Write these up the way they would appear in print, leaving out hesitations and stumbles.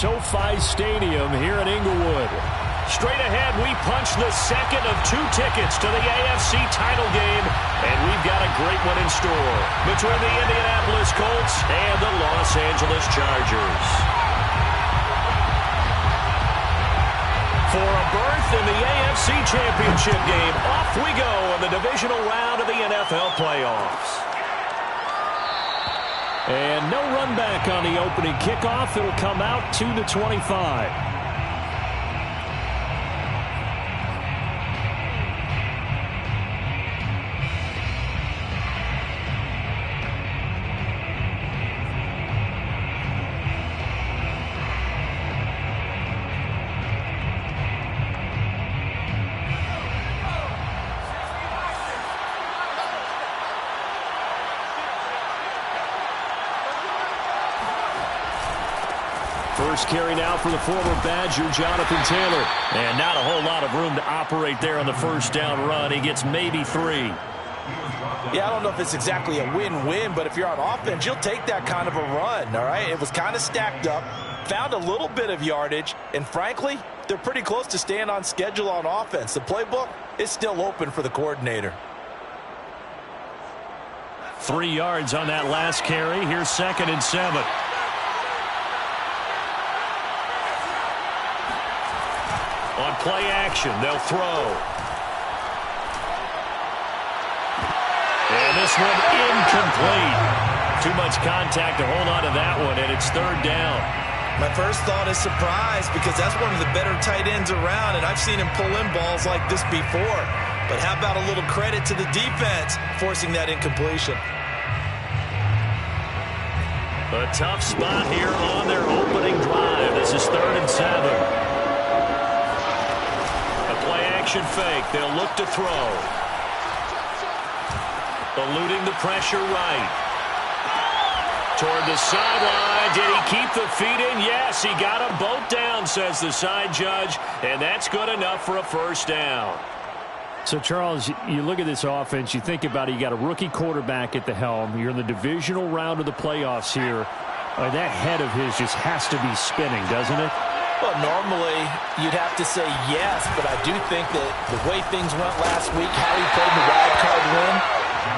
SoFi Stadium here in Inglewood. Straight ahead, we punch the second of 2 tickets to the AFC title game, and we've got a great one in store between the Indianapolis Colts and the Los Angeles Chargers. For a berth in the AFC Championship game, off we go in the divisional round of the NFL playoffs. And no run back on the opening kickoff. It'll come out to the 25. First carry now for the former Badger, Jonathan Taylor. And not a whole lot of room to operate there on the first down run. He gets maybe 3. Yeah, I don't know if it's exactly a win-win, but if you're on offense, you'll take that kind of a run, all right? It was kind of stacked up, found a little bit of yardage, and frankly, they're pretty close to staying on schedule on offense. The playbook is still open for the coordinator. 3 yards on that last carry. Here's 2nd and 7. On play action, they'll throw. And this one incomplete. Too much contact to hold on to that one, and it's 3rd down. My first thought is surprise because that's one of the better tight ends around, and I've seen him pull in balls like this before. But how about a little credit to the defense forcing that incompletion? A tough spot here on their opening drive. This is 3rd and 7. Action fake. They'll look to throw. Eluding the pressure right. Toward the sideline. Did he keep the feet in? Yes, he got them both down, says the side judge. And that's good enough for a 1st down. So, Charles, you look at this offense, you think about it, you got a rookie quarterback at the helm. You're in the divisional round of the playoffs here. That head of his just has to be spinning, doesn't it? Well, normally you'd have to say yes, but I do think that the way things went last week, how he played the wild card win,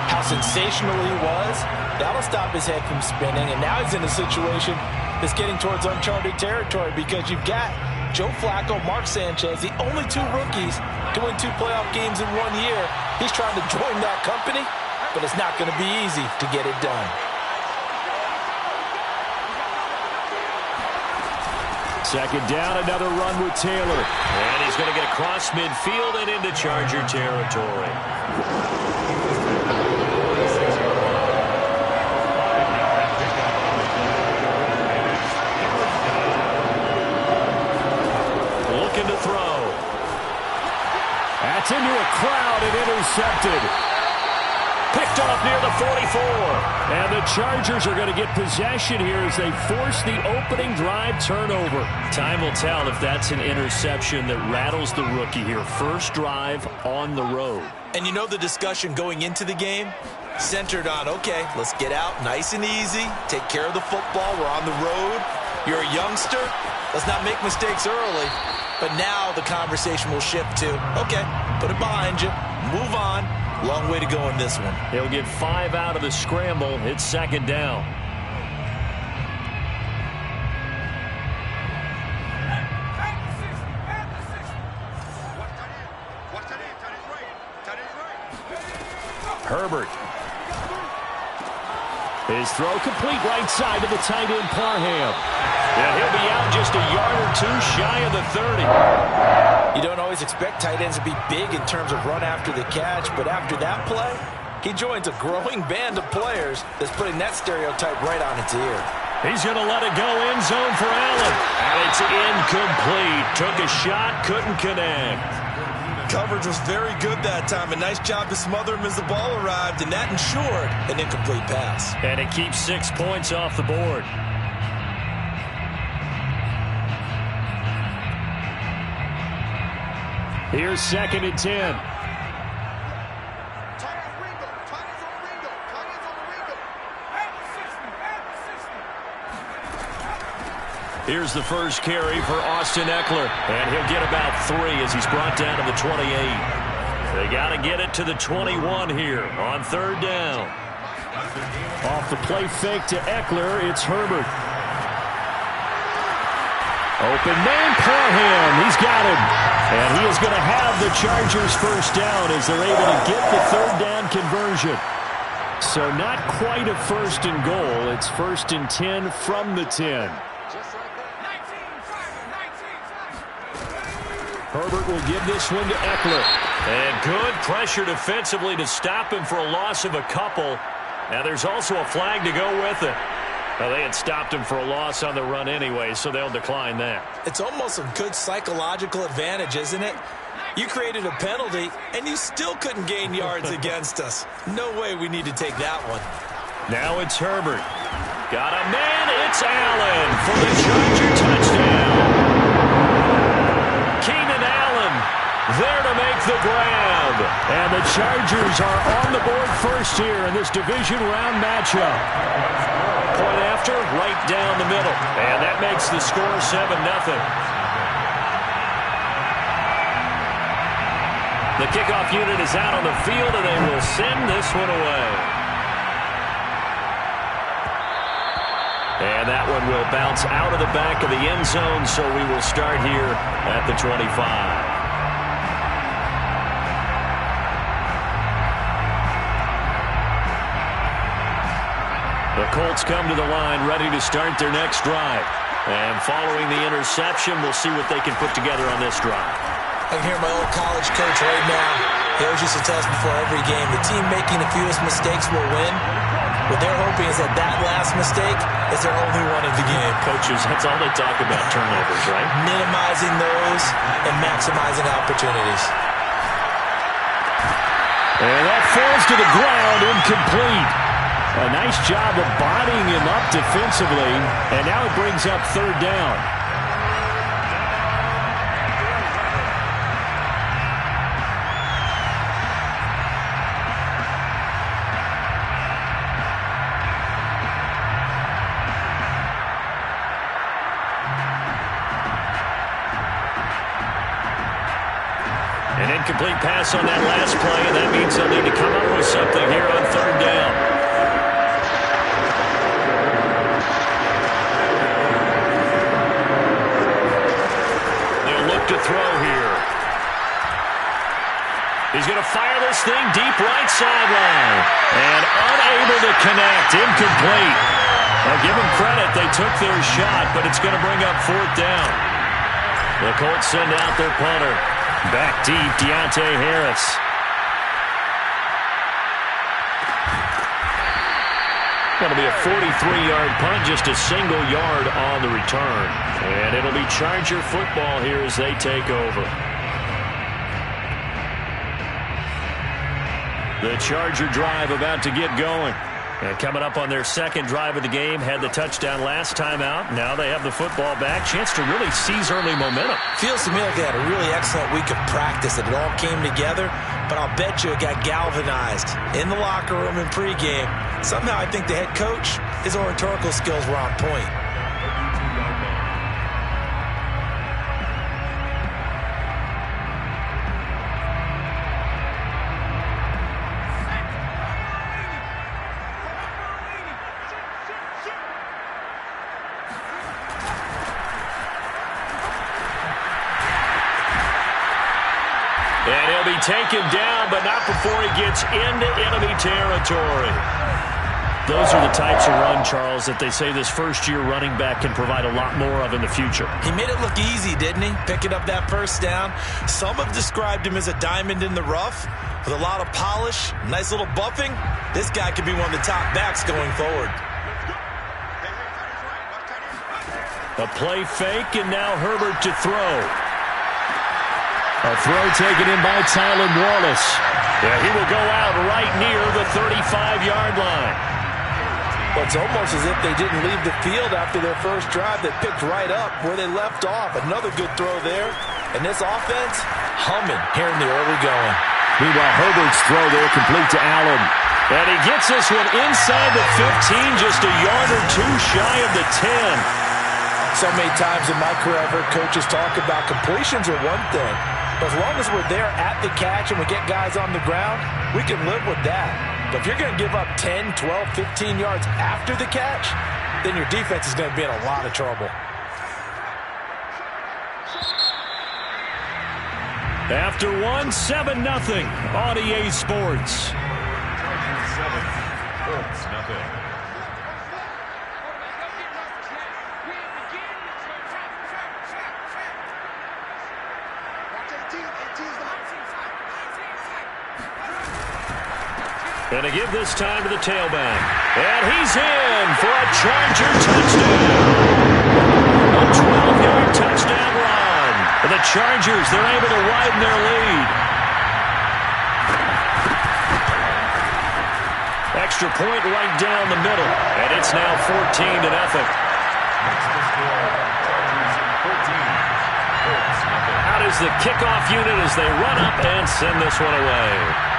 how sensational he was, that'll stop his head from spinning. And now he's in a situation that's getting towards uncharted territory because you've got Joe Flacco, Mark Sanchez, the only 2 rookies to win 2 playoff games in 1 year. He's trying to join that company, but it's not going to be easy to get it done. Second down, another run with Taylor. And he's going to get across midfield and into Charger territory. Looking to throw. That's into a crowd and intercepted. Picked off near the 44. And the Chargers are going to get possession here as they force the opening drive turnover. Time will tell if that's an interception that rattles the rookie here. First drive on the road. And you know the discussion going into the game? Centered on, okay, let's get out nice and easy. Take care of the football. We're on the road. You're a youngster. Let's not make mistakes early. But now the conversation will shift to, okay, put it behind you. Move on. Long way to go in this one. He'll get 5 out of the scramble. It's 2nd down. Herbert. His throw complete right side to the tight end Parham. And he'll be out just a yard or 2 shy of the 30. You don't always expect tight ends to be big in terms of run after the catch, but after that play, he joins a growing band of players that's putting that stereotype right on its ear. He's going to let it go end zone for Allen. And it's incomplete. Took a shot, couldn't connect. Coverage was very good that time. A nice job to smother him as the ball arrived, and that ensured an incomplete pass. And it keeps 6 points off the board. Here's 2nd and 10. Here's the first carry for Austin Ekeler, and he'll get about 3 as he's brought down to the 28. They got to get it to the 21 here on 3rd down. Off the play fake to Ekeler, it's Herbert. Open man for him. He's got him. And he is going to have the Chargers first down as they're able to get the 3rd down conversion. So not quite a 1st and goal. It's 1st and 10 from the 10. Herbert will give this one to Ekeler. And good pressure defensively to stop him for a loss of a couple. Now there's also a flag to go with it. Well, they had stopped him for a loss on the run anyway, so they'll decline that. It's almost a good psychological advantage, isn't it? You created a penalty, and you still couldn't gain yards against us. No way we need to take that one. Now it's Herbert. Got a man. It's Allen for the Charger touchdown. Keenan Allen there to make the grab. And the Chargers are on the board first here in this division round matchup. Point after, right down the middle. And that makes the score 7-0. The kickoff unit is out on the field, and they will send this one away. And that one will bounce out of the back of the end zone, so we will start here at the 25. The Colts come to the line ready to start their next drive. And following the interception, we'll see what they can put together on this drive. I can hear my old college coach right now. He always used to tell us before every game, the team making the fewest mistakes will win. What they're hoping is that last mistake is their only one of the game. Coaches, that's all they talk about, turnovers, right? Minimizing those and maximizing opportunities. And that falls to the ground, incomplete. A nice job of bodying him up defensively, and now it brings up 3rd down. An incomplete pass on that last play, and that means they'll need to come up with something here on 3rd down. To throw here. He's going to fire this thing deep right sideline. And unable to connect. Incomplete. Now give them credit. They took their shot, but it's going to bring up 4th down. The Colts send out their punter. Back deep, Deontay Harris. Going to be a 43-yard punt, just a single yard on the return. And it'll be Charger football here as they take over. The Charger drive about to get going. And coming up on their 2nd drive of the game, had the touchdown last time out. Now they have the football back. Chance to really seize early momentum. Feels to me like they had a really excellent week of practice, that it all came together. But I'll bet you it got galvanized in the locker room in pregame. Somehow I think the head coach, his oratorical skills were on point. And he'll be taken down, but not before he gets into enemy territory. Those are the types of run, Charles, that they say this first-year running back can provide a lot more of in the future. He made it look easy, didn't he? Picking up that first down. Some have described him as a diamond in the rough with a lot of polish, nice little buffing. This guy could be one of the top backs going forward. A play fake, and now Herbert to throw. A throw taken in by Tylan Wallace. Yeah, he will go out right near the 35-yard line. Well, it's almost as if they didn't leave the field after their first drive. They picked right up where they left off. Another good throw there. And this offense, humming here in the early going. Meanwhile, Herbert's throw there complete to Allen. And he gets this one inside the 15, just a yard or two shy of the 10. So many times in my career, I've heard coaches talk about completions are one thing. But as long as we're there at the catch and we get guys on the ground, we can live with that. But if you're going to give up 10, 12, 15 yards after the catch, then your defense is going to be in a lot of trouble. After 7-0 on EA Sports. 7, Colts, nothing. And to give this time to the tailback. And he's in for a Charger touchdown. A 12-yard touchdown run. And the Chargers, they're able to widen their lead. Extra point right down the middle. And it's now 14-0. Out is the kickoff unit as they run up and send this one away.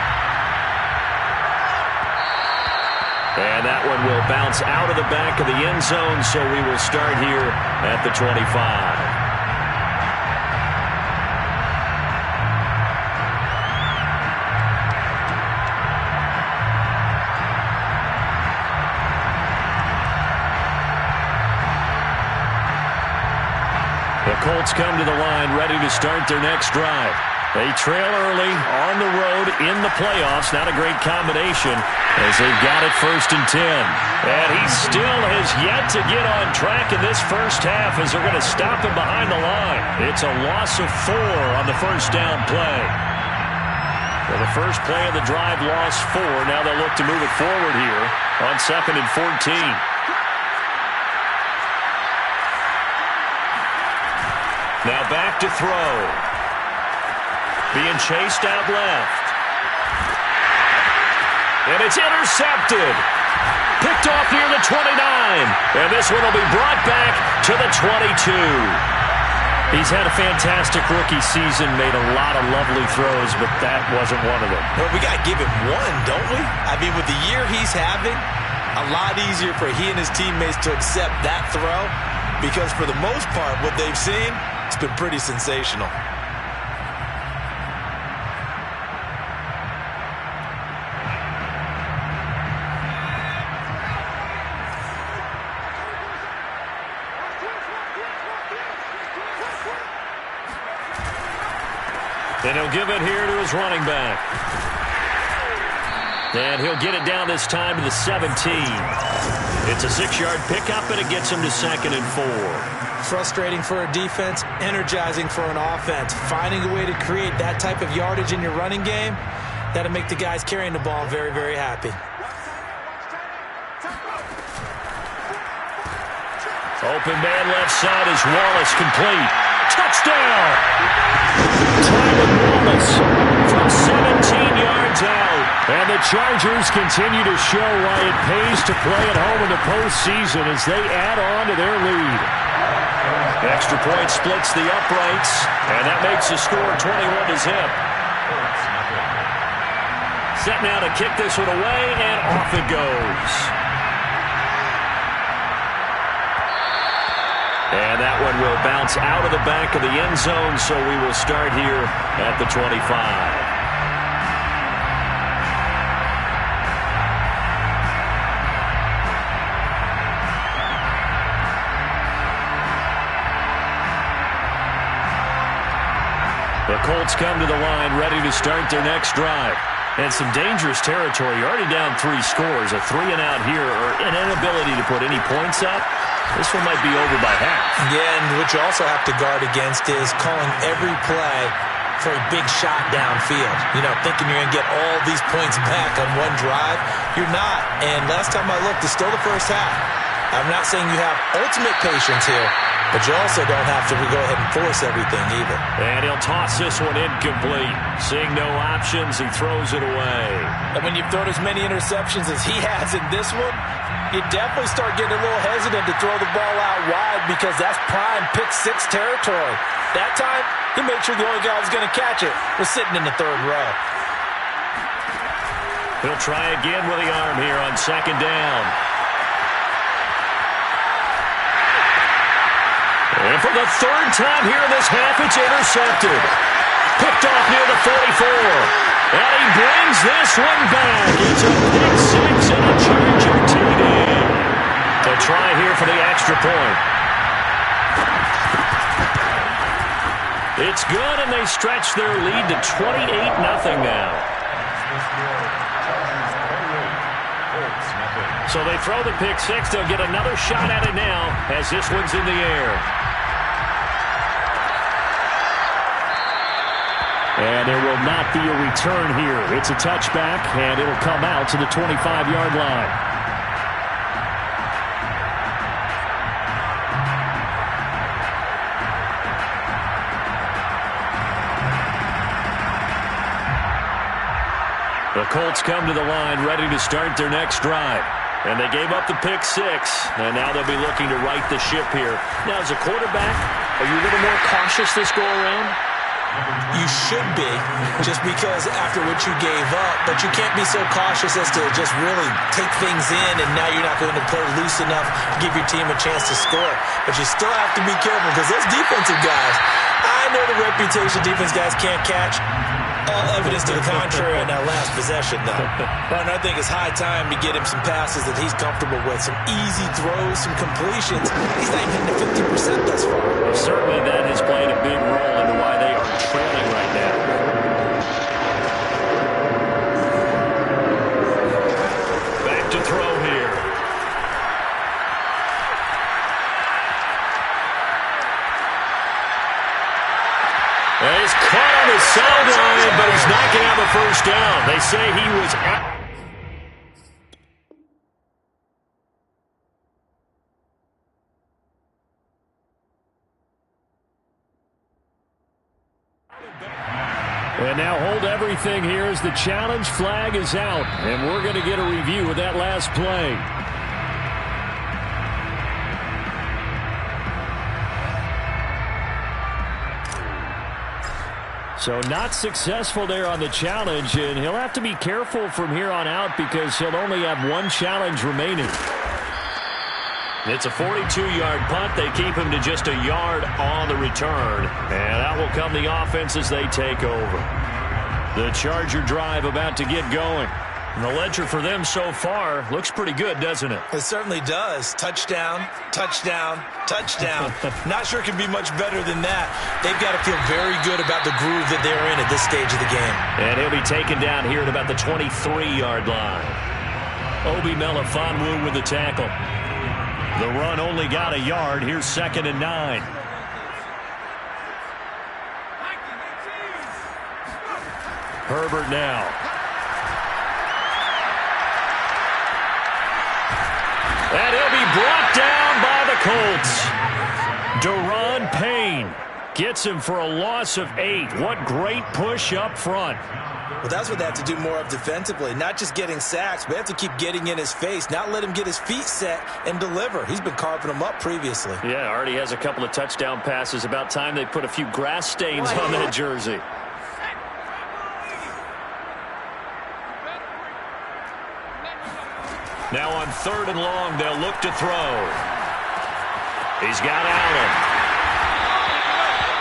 And that one will bounce out of the back of the end zone, so we will start here at the 25. The Colts come to the line ready to start their next drive. They trail early on the road in the playoffs. Not a great combination as they've got it 1st and 10. And he still has yet to get on track in this first half as they're going to stop him behind the line. It's a loss of 4 on the first down play. Well, the first play of the drive lost 4. Now they'll look to move it forward here on 2nd and 14. Now back to throw. Being chased out left. And it's intercepted. Picked off near the 29. And this one will be brought back to the 22. He's had a fantastic rookie season, made a lot of lovely throws, but that wasn't one of them. Well, we got to give him one, don't we? I mean, with the year he's having, a lot easier for he and his teammates to accept that throw because for the most part, what they've seen, it's been pretty sensational. And he'll give it here to his running back. And he'll get it down this time to the 17. It's a 6-yard pickup, and it gets him to 2nd and 4. Frustrating for a defense, energizing for an offense. Finding a way to create that type of yardage in your running game, that'll make the guys carrying the ball very, very happy. Open man left side is Wallace, complete. Touchdown! Tylan Wallace from 17 yards out. And the Chargers continue to show why it pays to play at home in the postseason as they add on to their lead. Extra point splits the uprights, and that makes the score 21-0. Set now to kick this one away, and off it goes. And that one will bounce out of the back of the end zone, so we will start here at the 25. The Colts come to the line ready to start their next drive. And some dangerous territory. You're already down 3 scores. A 3-and-out here or an inability to put any points up. This one might be over by half. Yeah, and what you also have to guard against is calling every play for a big shot downfield. You know, thinking you're going to get all these points back on one drive. You're not. And last time I looked, it's still the first half. I'm not saying you have ultimate patience here, but you also don't have to go ahead and force everything either. And he'll toss this one incomplete. Seeing no options, he throws it away. And when you've thrown as many interceptions as he has in this one, you definitely start getting a little hesitant to throw the ball out wide because that's prime pick-6 territory. That time, he made sure the only guy who was going to catch it was sitting in the 3rd row. He'll try again with the arm here on 2nd down. And for the third time here in this half, it's intercepted. Picked off near the 44. And he brings this one back. It's a pick six and a Charger TD. A try here for the extra point. It's good, and they stretch their lead to 28-0 now. So they throw the pick six. They'll get another shot at it now as this one's in the air. And there will not be a return here. It's a touchback, and it'll come out to the 25-yard line. The Colts come to the line ready to start their next drive. And they gave up the pick six, and now they'll be looking to right the ship here. Now, as a quarterback, are you a little more cautious this go-around? You should be, just because after what you gave up, but you can't be so cautious as to just really take things in, and now you're not going to play loose enough to give your team a chance to score. But you still have to be careful, because those defensive guys, I know the reputation defense guys can't catch. All evidence to the contrary on that last possession, though. And I think it's high time to get him some passes that he's comfortable with, some easy throws, some completions. He's not even to 50% thus far. Well, certainly that has played a big role into why they are trailing right now. Back to throw here. He's caught on the sideline, but he's not going to have a first down. They say he was out. And now hold everything here as the challenge flag is out. And we're going to get a review of that last play. So not successful there on the challenge, and he'll have to be careful from here on out because he'll only have one challenge remaining. It's a 42-yard punt. They keep him to just a yard on the return, and out will come the offense as they take over. The Charger drive about to get going. And the ledger for them so far looks pretty good, doesn't it? It certainly does. Touchdown, touchdown, touchdown. Not sure it can be much better than that. They've got to feel very good about the groove that they're in at this stage of the game. And he'll be taken down here at about the 23-yard line. Obi Melifonwu with the tackle. The run only got a yard. Here's 2nd and 9. Herbert now. And he'll be brought down by the Colts. Daron Payne gets him for a loss of 8. What great push up front. Well, that's what they have to do more of defensively. Not just getting sacks, but they have to keep getting in his face. Not let him get his feet set and deliver. He's been carving them up previously. Yeah, already has a couple of touchdown passes. About time they put a few grass stains on that jersey. Now on 3rd and long, they'll look to throw. He's got Allen.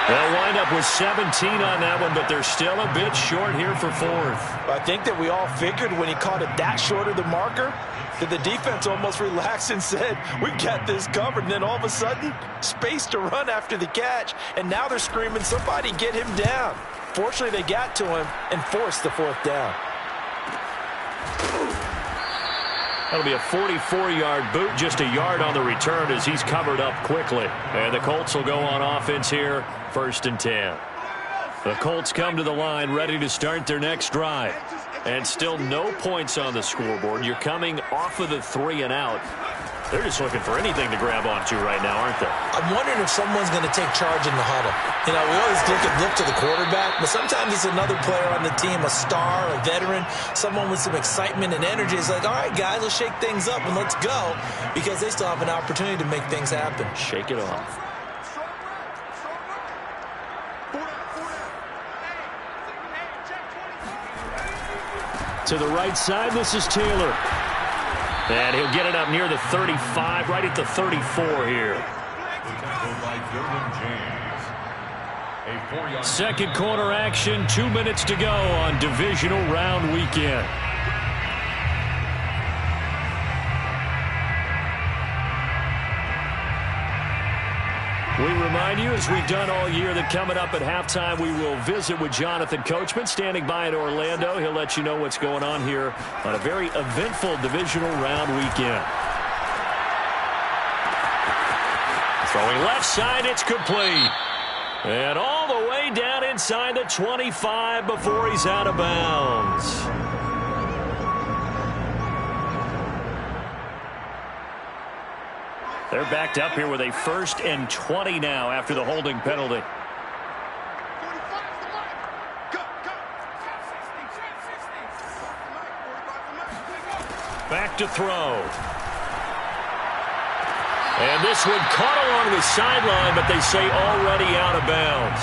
They'll wind up with 17 on that one, but they're still a bit short here for 4th. I think that we all figured when he caught it that short of the marker that the defense almost relaxed and said, we got this covered. And then all of a sudden, space to run after the catch. And now they're screaming, somebody get him down. Fortunately, they got to him and forced the 4th down. That'll be a 44-yard boot, just a yard on the return as he's covered up quickly. And the Colts will go on offense here, 1st and 10. The Colts come to the line ready to start their next drive. And still no points on the scoreboard. You're coming off of the 3 and out. They're just looking for anything to grab onto right now, aren't they? I'm wondering if someone's going to take charge in the huddle. You know, we always look to the quarterback, but sometimes it's another player on the team, a star, a veteran, someone with some excitement and energy. It's like, all right, guys, let's shake things up and let's go, because they still have an opportunity to make things happen. Shake it off. To the right side, this is Taylor. And he'll get it up near the 35, right at the 34 here. Second quarter action, 2 minutes to go on divisional round weekend. We remind you, as we've done all year, that coming up at halftime, we will visit with Jonathan Coachman, standing by in Orlando. He'll let you know what's going on here on a very eventful divisional round weekend. Throwing left side, it's complete. And all the way down inside the 25 before he's out of bounds. They're backed up here with a 1st and 20 now after the holding penalty. Back to throw. And this one caught along the sideline, but they say already out of bounds.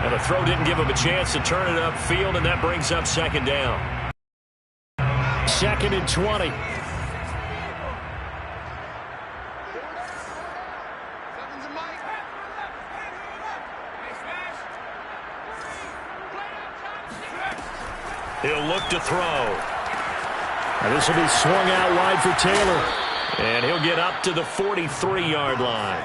And the throw didn't give him a chance to turn it upfield, and that brings up 2nd down. 2nd and 20. He'll look to throw. And this will be swung out wide for Taylor. And he'll get up to the 43-yard line.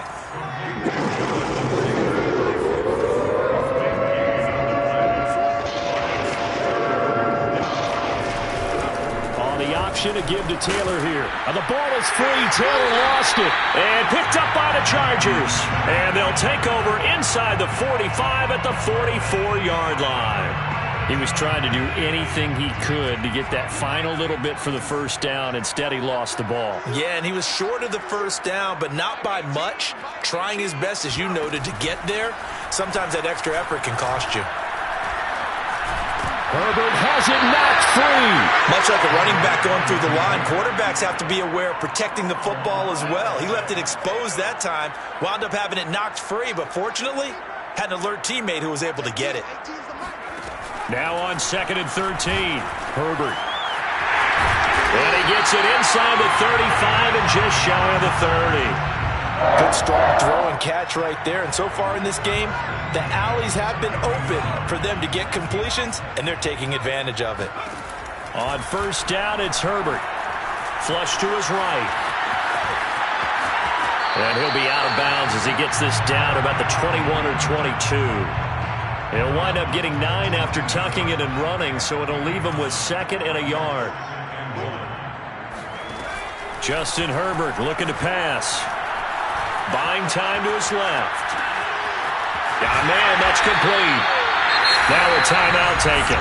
On the option to give to Taylor here. And the ball is free. Taylor lost it. And picked up by the Chargers. And they'll take over inside the 45 at the 44-yard line. He was trying to do anything he could to get that final little bit for the 1st down. Instead, he lost the ball. Yeah, and he was short of the 1st down, but not by much. Trying his best, as you noted, to get there. Sometimes that extra effort can cost you. Herbert has it knocked free. Much like a running back going through the line, quarterbacks have to be aware of protecting the football as well. He left it exposed that time, wound up having it knocked free, but fortunately, had an alert teammate who was able to get it. Now on 2nd and 13, Herbert. And he gets it inside the 35 and just shy of the 30. Good strong throw and catch right there. And so far in this game, the alleys have been open for them to get completions, and they're taking advantage of it. On 1st down, it's Herbert. Flush to his right. And he'll be out of bounds as he gets this down about the 21 or 22. He'll wind up getting 9 after tucking it and running, so it'll leave him with 2nd and a yard. Justin Herbert looking to pass. Buying time to his left. Yeah, man, that's complete. Now a timeout taken.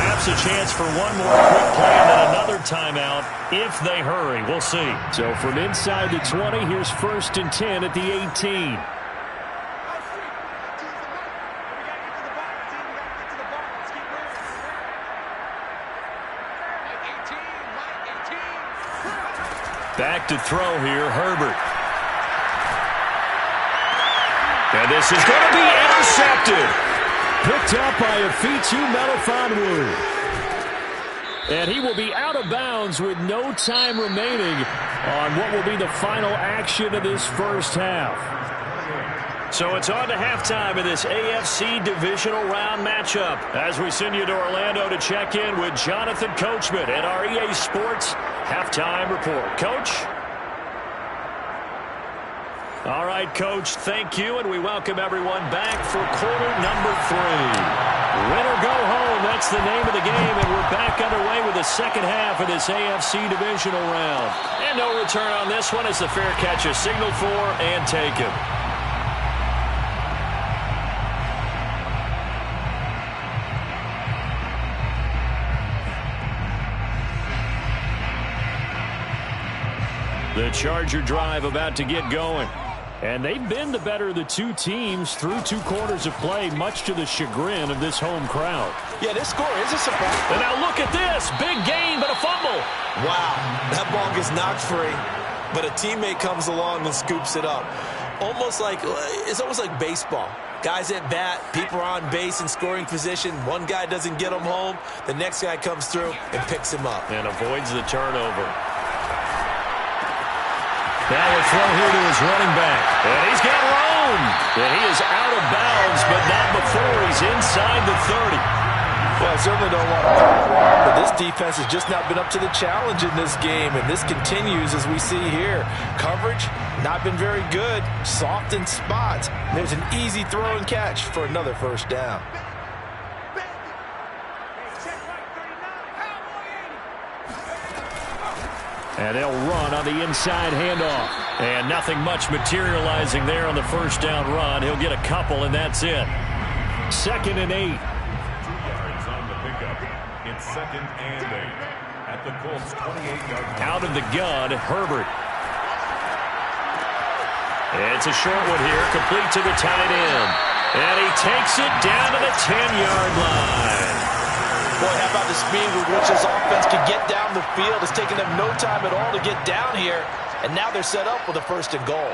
Perhaps a chance for one more quick play and then another timeout if they hurry. We'll see. So from inside the 20, here's 1st and 10 at the 18. Back to throw here, Herbert. And this is going to be intercepted. Picked up by Afitu Melifonwu. And he will be out of bounds with no time remaining on what will be the final action of this 1st half. So it's on to halftime in this AFC divisional round matchup as we send you to Orlando to check in with Jonathan Coachman at our EA Sports Halftime Report. Coach? All right, Coach, thank you, and we welcome everyone back for quarter number 3. Win or go home, that's the name of the game, and we're back underway with the 2nd half of this AFC divisional round. And no return on this one as the fair catch is signaled for and taken. The Charger drive about to get going. And they've been the better of the two teams through 2 quarters of play, much to the chagrin of this home crowd. Yeah, this score is a surprise. And now look at this. Big gain, but a fumble. Wow, that ball gets knocked free, but a teammate comes along and scoops it up. It's almost like baseball. Guys at bat, people are on base in scoring position. One guy doesn't get him home. The next guy comes through and picks him up. And avoids the turnover. Now we'll throw here to his running back. And he's got room. And he is out of bounds, but not before he's inside the 30. Well, I certainly don't want to talk long, but this defense has just not been up to the challenge in this game, and this continues as we see here. Coverage, not been very good. Soft in spots. There's an easy throw and catch for another first down. And they'll run on the inside handoff. And nothing much materializing there on the first down run. He'll get a couple, and that's it. 2nd and 8. 2 yards on the pickup. It's 2nd and 8 at the Colts 28-yard line. Out of the gun, Herbert. It's a short one here, complete to the tight end. And he takes it down to the 10-yard line. Boy, how about the speed with which this offense can get down the field? It's taken them no time at all to get down here, and now they're set up with a 1st and goal.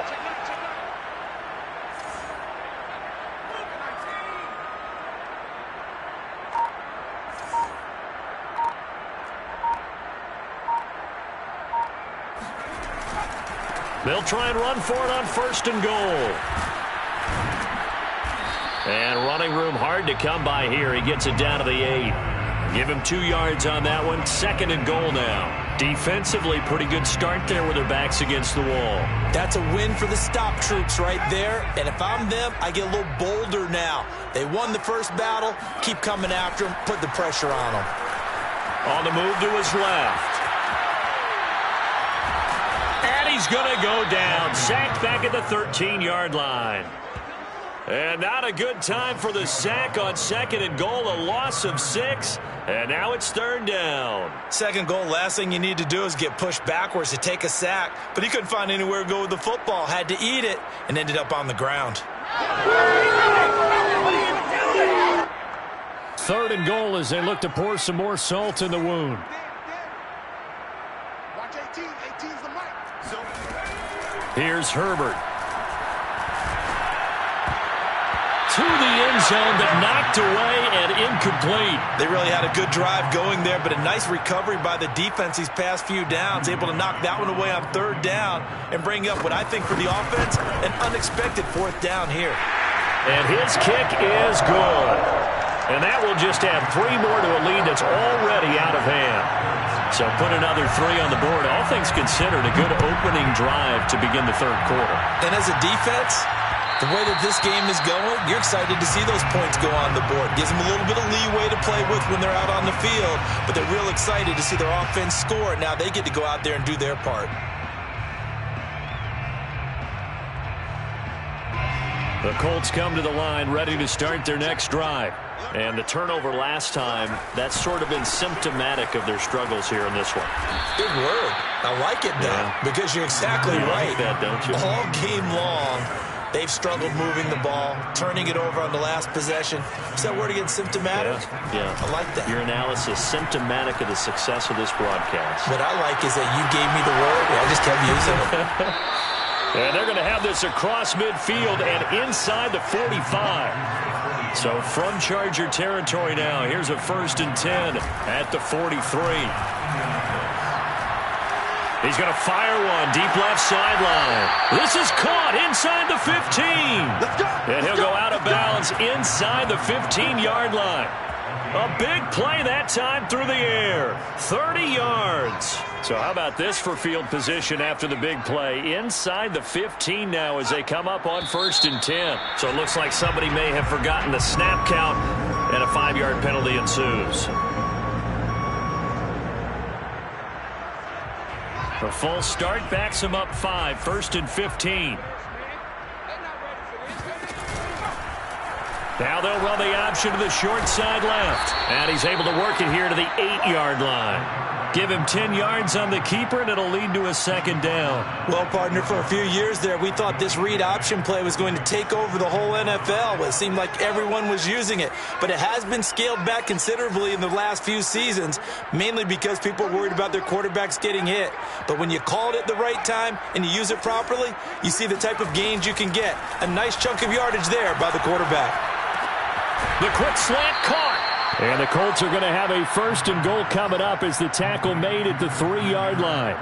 They'll try and run for it on 1st and goal. And running room hard to come by here. He gets it down to the 8. Give him 2 yards on that one. 2nd and goal now. Defensively, pretty good start there with their backs against the wall. That's a win for the stop troops right there. And if I'm them, I get a little bolder now. They won the first battle. Keep coming after them. Put the pressure on them. On the move to his left. And he's going to go down. Sacked back at the 13-yard line. And not a good time for the sack on 2nd and goal. A loss of 6. And now it's 3rd down. 2nd goal, last thing you need to do is get pushed backwards to take a sack. But he couldn't find anywhere to go with the football. Had to eat it and ended up on the ground. 3rd and goal as they look to pour some more salt in the wound. Watch 18. 18's the mic. Here's Herbert. To the end zone, but knocked away and incomplete. They really had a good drive going there, but a nice recovery by the defense these past few downs, able to knock that one away on 3rd down and bring up what I think for the offense, an unexpected 4th down here. And his kick is good. And that will just add 3 more to a lead that's already out of hand. So put another 3 on the board. All things considered, a good opening drive to begin the 3rd quarter. And as a defense, the way that this game is going, you're excited to see those points go on the board. Gives them a little bit of leeway to play with when they're out on the field, but they're real excited to see their offense score. Now they get to go out there and do their part. The Colts come to the line ready to start their next drive. And the turnover last time, that's sort of been symptomatic of their struggles here in this one. Good word. I like it now, because you're exactly right. Like that, don't you? All game long, they've struggled moving the ball, turning it over on the last possession. Is that word again, symptomatic? Yeah. I like that. Your analysis, symptomatic of the success of this broadcast. What I like is that you gave me the word, and I just kept using it. And they're going to have this across midfield and inside the 45. So from Charger territory now, here's a 1st and 10 at the 43. He's going to fire one deep left sideline. This is caught inside the 15. And he'll go out of bounds inside the 15-yard line. A big play that time through the air. 30 yards. So how about this for field position after the big play? Inside the 15 now as they come up on 1st and 10. So it looks like somebody may have forgotten the snap count, and a 5-yard penalty ensues. The full start backs him up 5, 1st and 15. Now they'll run the option to the short side left. And he's able to work it here to the 8-yard line. Give him 10 yards on the keeper, and it'll lead to a 2nd down. Well, partner, for a few years there, we thought this read option play was going to take over the whole NFL. It seemed like everyone was using it. But it has been scaled back considerably in the last few seasons, mainly because people are worried about their quarterbacks getting hit. But when you call it at the right time and you use it properly, you see the type of gains you can get. A nice chunk of yardage there by the quarterback. The quick slant caught. And the Colts are going to have a 1st and goal coming up as the tackle made at the 3-yard line.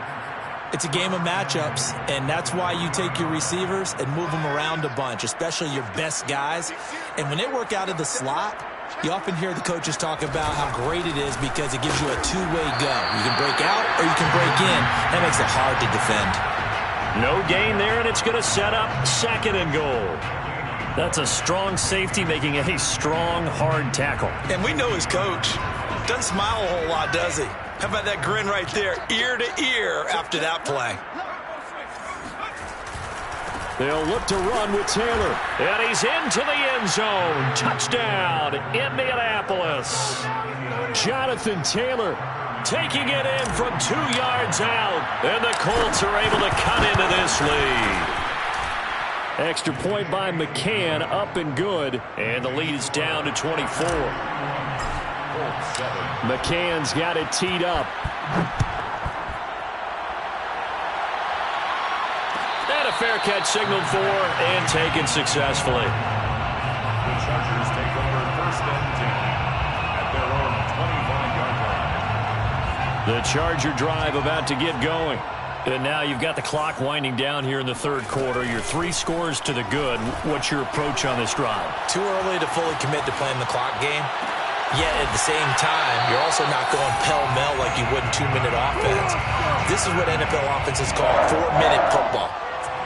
It's a game of matchups, and that's why you take your receivers and move them around a bunch, especially your best guys. And when they work out of the slot, you often hear the coaches talk about how great it is because it gives you a two-way go. You can break out or you can break in. That makes it hard to defend. No gain there, and it's going to set up 2nd and goal. That's a strong safety making a strong, hard tackle. And we know his coach. Doesn't smile a whole lot, does he? How about that grin right there, ear to ear after that play? They'll look to run with Taylor. And he's into the end zone. Touchdown, Indianapolis. Jonathan Taylor Taking it in from 2 yards out. And the Colts are able to cut into this lead. Extra point by McCann, up and good. And the lead is down to 24. McCann's got it teed up. And a fair catch signaled for and taken successfully. The Chargers take over 1st and 10 at their own 25-yard line. The Charger drive about to get going. And now you've got the clock winding down here in the 3rd quarter. You're 3 scores to the good. What's your approach on this drive? Too early to fully commit to playing the clock game. Yet at the same time, you're also not going pell-mell like you would in 2-minute offense. This is what NFL offenses call 4-minute football.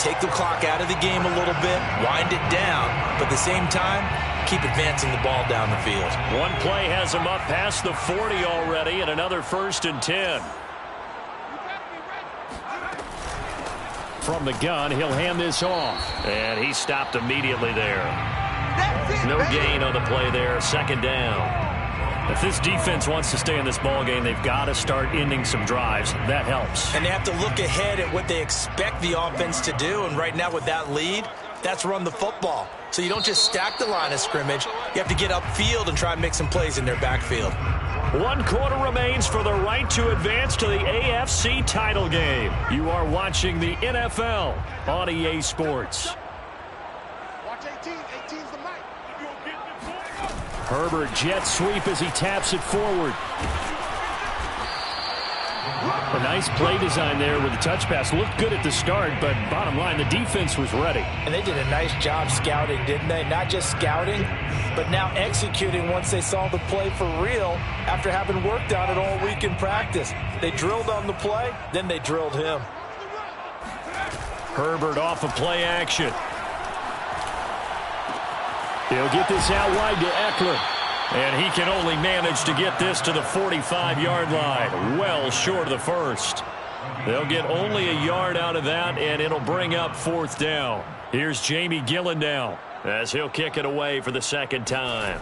Take the clock out of the game a little bit, wind it down, but at the same time, keep advancing the ball down the field. One play has him up past the 40 already, and another 1st and 10. From the gun, he'll hand this off. And he stopped immediately there. No gain on the play there, 2nd down. If this defense wants to stay in this ballgame, they've got to start ending some drives. That helps. And they have to look ahead at what they expect the offense to do. And right now with that lead, that's run the football. So you don't just stack the line of scrimmage. You have to get upfield and try and make some plays in their backfield. 1 quarter remains for the right to advance to the AFC title game. You are watching the NFL on EA Sports. Watch 18. 18's the mic. Herbert jet sweep as he taps it forward. A nice play design there with the touch pass. Looked good at the start, but bottom line, the defense was ready. And they did a nice job scouting, didn't they? Not just scouting, but now executing once they saw the play for real after having worked on it all week in practice. They drilled on the play, then they drilled him. Herbert off of play action. He'll get this out wide to Eckler. And he can only manage to get this to the 45-yard line. Well short of the 1st. They'll get only a yard out of that, and it'll bring up 4th down. Here's Jamie Gillen now as he'll kick it away for the 2nd time.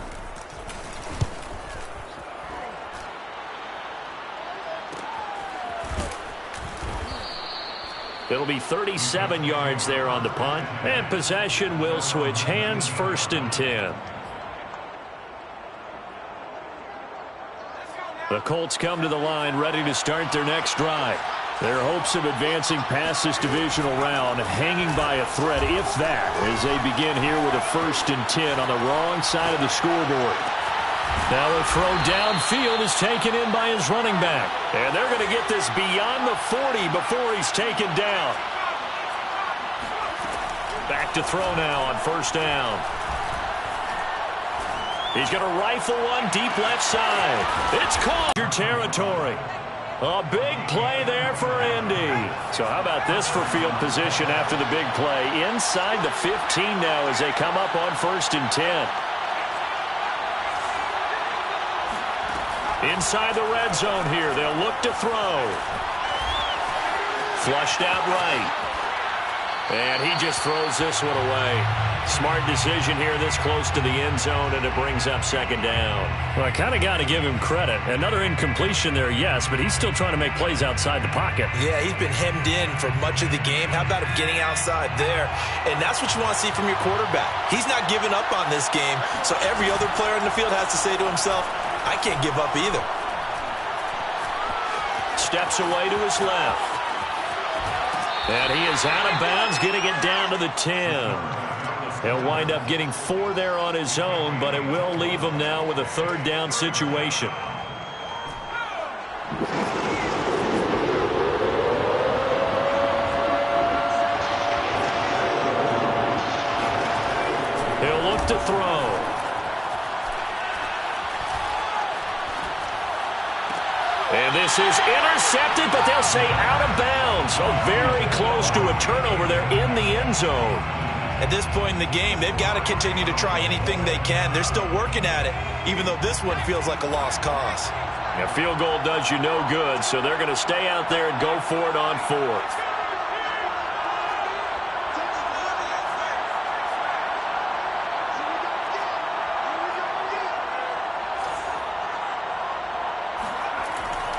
It'll be 37 yards there on the punt, and possession will switch hands, 1st and 10. The Colts come to the line ready to start their next drive. Their hopes of advancing past this divisional round hanging by a thread, if that, as they begin here with a 1st and 10 on the wrong side of the scoreboard. Now the throw downfield is taken in by his running back. And they're going to get this beyond the 40 before he's taken down. Back to throw now on 1st down. He's going to rifle one deep left side. It's caught. Your territory. A big play there for Indy. So how about this for field position after the big play? Inside the 15 now as they come up on 1st and 10. Inside the red zone here. They'll look to throw. Flushed out right. And he just throws this one away. Smart decision here this close to the end zone, and it brings up 2nd down. Well, I kind of got to give him credit. Another incompletion there, yes, but he's still trying to make plays outside the pocket. Yeah, he's been hemmed in for much of the game. How about him getting outside there? And that's what you want to see from your quarterback. He's not giving up on this game, so every other player in the field has to say to himself, I can't give up either. Steps away to his left. And he is out of bounds, getting it down to the 10. He'll wind up getting 4 there on his own, but it will leave him now with a 3rd down situation. This is intercepted, but they'll say out of bounds. So very close to a turnover there in the end zone. At this point in the game, they've got to continue to try anything they can. They're still working at it, even though this one feels like a lost cause. A field goal does you no good, so they're going to stay out there and go for it on fourth.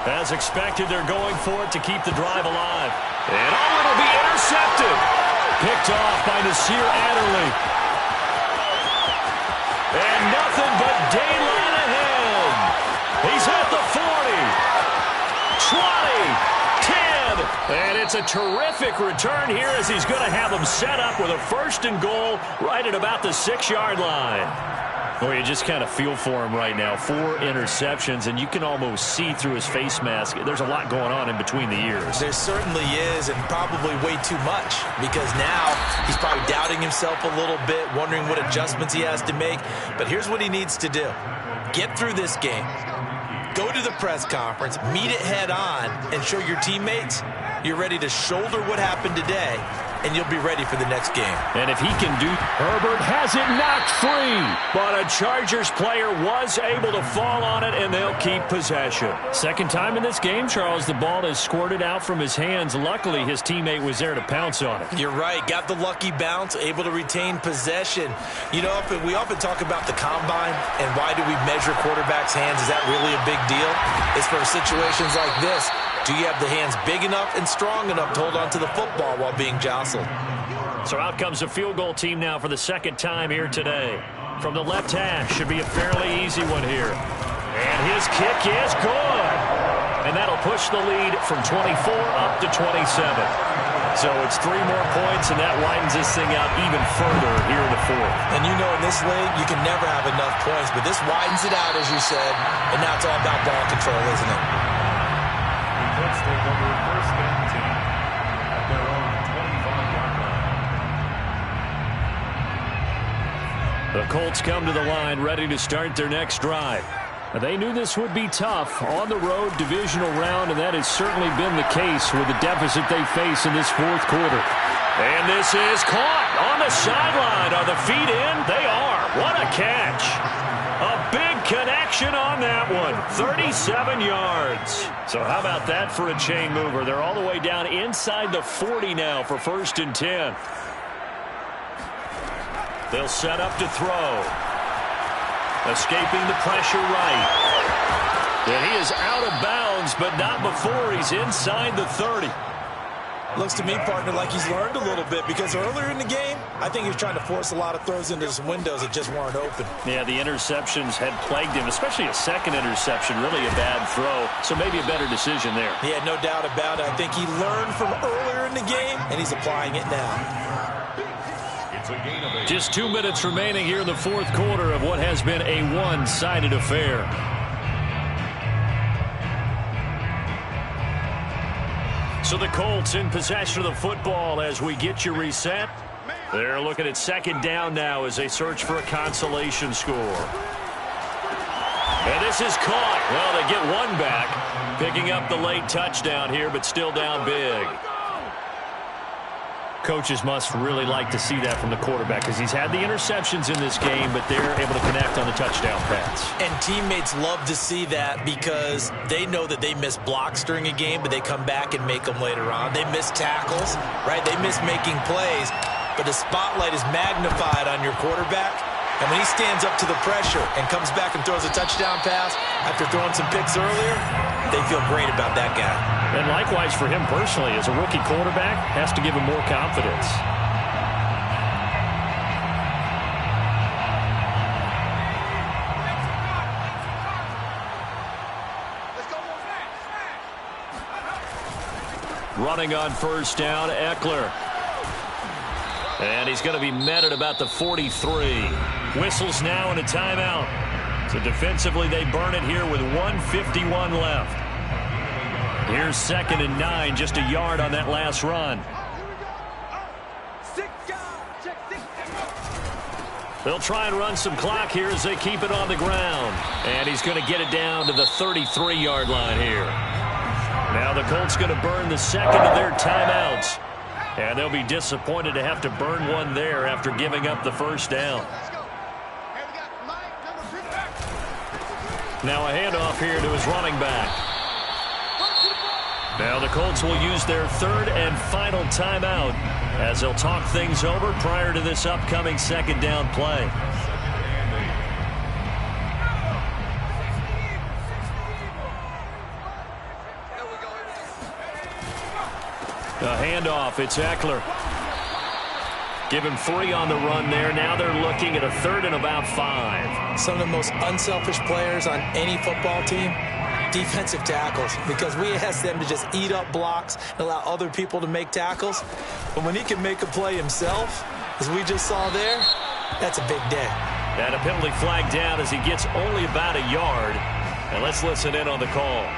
As expected, they're going for it to keep the drive alive. And it'll be intercepted. Picked off by Nasir Adderley. And nothing but daylight ahead. He's at the 40, 20, 10. And it's a terrific return here as he's going to have them set up with a 1st and goal right at about the 6-yard line. Well, you just kind of feel for him right now. 4 interceptions, and you can almost see through his face mask. There's a lot going on in between the ears. There certainly is, and probably way too much, because now he's probably doubting himself a little bit, wondering what adjustments he has to make. But here's what he needs to do. Get through this game. Go to the press conference, meet it head on, and show your teammates you're ready to shoulder what happened today, and you'll be ready for the next game. And if he can do, Herbert has it knocked free. But a Chargers player was able to fall on it, and they'll keep possession. Second time in this game, Charles, the ball has squirted out from his hands. Luckily, his teammate was there to pounce on it. You're right. Got the lucky bounce, able to retain possession. You know, we often talk about the combine and why do we measure quarterbacks' hands. Is that really a big deal? It's for situations like this. Do you have the hands big enough and strong enough to hold on to the football while being jostled? So out comes a field goal team now for the 2nd time here today. From the left hash, should be a fairly easy one here. And his kick is good. And that'll push the lead from 24 up to 27. So it's 3 more points, and that widens this thing out even further here in the 4th. And you know in this league, you can never have enough points, but this widens it out, as you said, and now it's all about ball control, isn't it? Colts take over 1st and 10 at their own 25-yard line. The Colts come to the line ready to start their next drive. They knew this would be tough on the road divisional round, and that has certainly been the case with the deficit they face in this 4th quarter. And this is caught on the sideline. Are the feet in? They are. What a catch. A big connection on that one. 37 yards. So how about that for a chain mover? They're all the way down inside the 40 now for 1st and 10. They'll set up to throw. Escaping the pressure right. And he is out of bounds, but not before he's inside the 30. Looks to me, partner, like he's learned a little bit, because earlier in the game, I think he was trying to force a lot of throws into some windows that just weren't open. Yeah, the interceptions had plagued him, especially a second interception, really a bad throw. So maybe a better decision there. Yeah, no doubt about it. I think he learned from earlier in the game, and he's applying it now. It's a gain of 8. Just 2 minutes remaining here in the 4th quarter of what has been a one-sided affair. So the Colts in possession of the football as we get you reset. They're looking at 2nd down now as they search for a consolation score. And this is caught. Well, they get one back, picking up the late touchdown here, but still down big. Coaches must really like to see that from the quarterback because he's had the interceptions in this game, but they're able to connect on the touchdown pass. And teammates love to see that because they know that they miss blocks during a game, but they come back and make them later on. They miss tackles, right? They miss making plays, but the spotlight is magnified on your quarterback. And when he stands up to the pressure and comes back and throws a touchdown pass after throwing some picks earlier, they feel great about that guy. And likewise for him personally, as a rookie quarterback, has to give him more confidence. Running on 1st down, Eckler. And he's going to be met at about the 43. Whistles now and a timeout. So defensively, they burn it here with 1:51 left. Here's 2nd and 9, just a yard on that last run. They'll try and run some clock here as they keep it on the ground. And he's going to get it down to the 33-yard line here. Now the Colts going to burn the second of their timeouts. And they'll be disappointed to have to burn one there after giving up the first down. Now a handoff here to his running back. Now the Colts will use their third and final timeout as they'll talk things over prior to this upcoming second down play. A handoff, it's Eckler. Give him 3 on the run there. Now they're looking at a third and about 5. Some of the most unselfish players on any football team, defensive tackles, because we ask them to just eat up blocks and allow other people to make tackles. But when he can make a play himself, as we just saw there, that's a big day. And a penalty flag down as he gets only about a yard. And let's listen in on the call.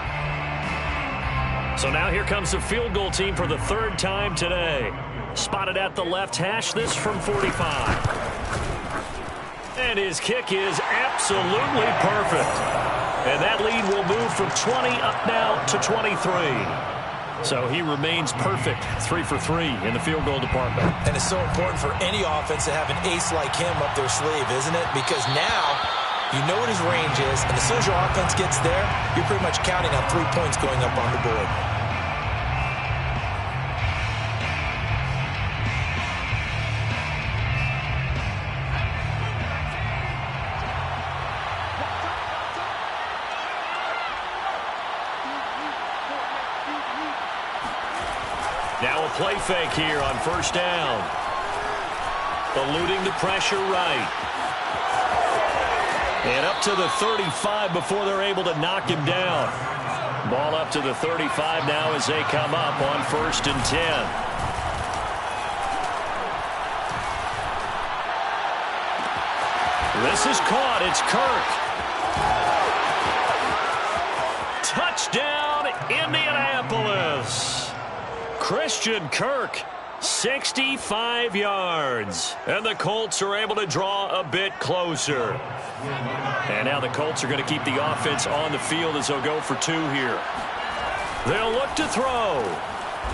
So now here comes the field goal team for the third time today. Spotted at the left hash, this from 45. And his kick is absolutely perfect. And that lead will move from 20 up now to 23. So he remains perfect, 3 for 3 in the field goal department. And it's so important for any offense to have an ace like him up their sleeve, isn't it? Because now you know what his range is, and as soon as your offense gets there, you're pretty much counting on 3 points going up on the board. Now a play fake here on first down. Eluding the pressure right. And up to the 35 before they're able to knock him down. Ball up to the 35 now as they come up on 1st and 10. This is caught. It's Kirk. Touchdown, Indianapolis. Christian Kirk, 65 yards. And the Colts are able to draw a bit closer. And now the Colts are going to keep the offense on the field as they'll go for 2 here. They'll look to throw.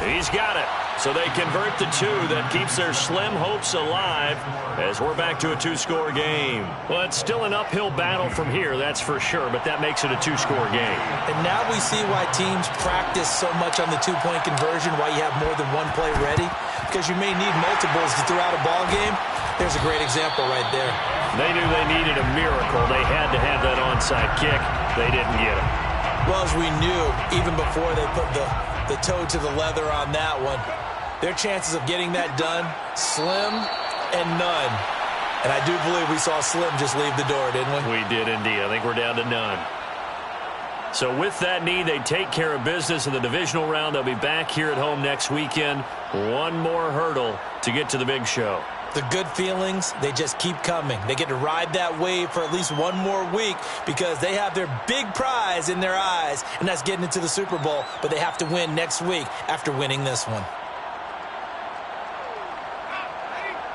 He's got it. So they convert the 2. That keeps their slim hopes alive as we're back to a 2-score game. Well, it's still an uphill battle from here, that's for sure, but that makes it a 2-score game. And now we see why teams practice so much on the 2-point conversion, why you have more than one play ready, because you may need multiples to throw out a ball game. There's a great example right there. They knew they needed a miracle. They had to have that onside kick. They didn't get it. Well, as we knew, even before they put the toe to the leather on that one, their chances of getting that done, slim and none. And I do believe we saw Slim just leave the door, didn't we? We did indeed. I think we're down to none. So with that need, they take care of business in the divisional round. They'll be back here at home next weekend. One more hurdle to get to the big show. The good feelings, they just keep coming. They get to ride that wave for at least one more week because they have their big prize in their eyes, and that's getting into the Super Bowl. But they have to win next week after winning this one.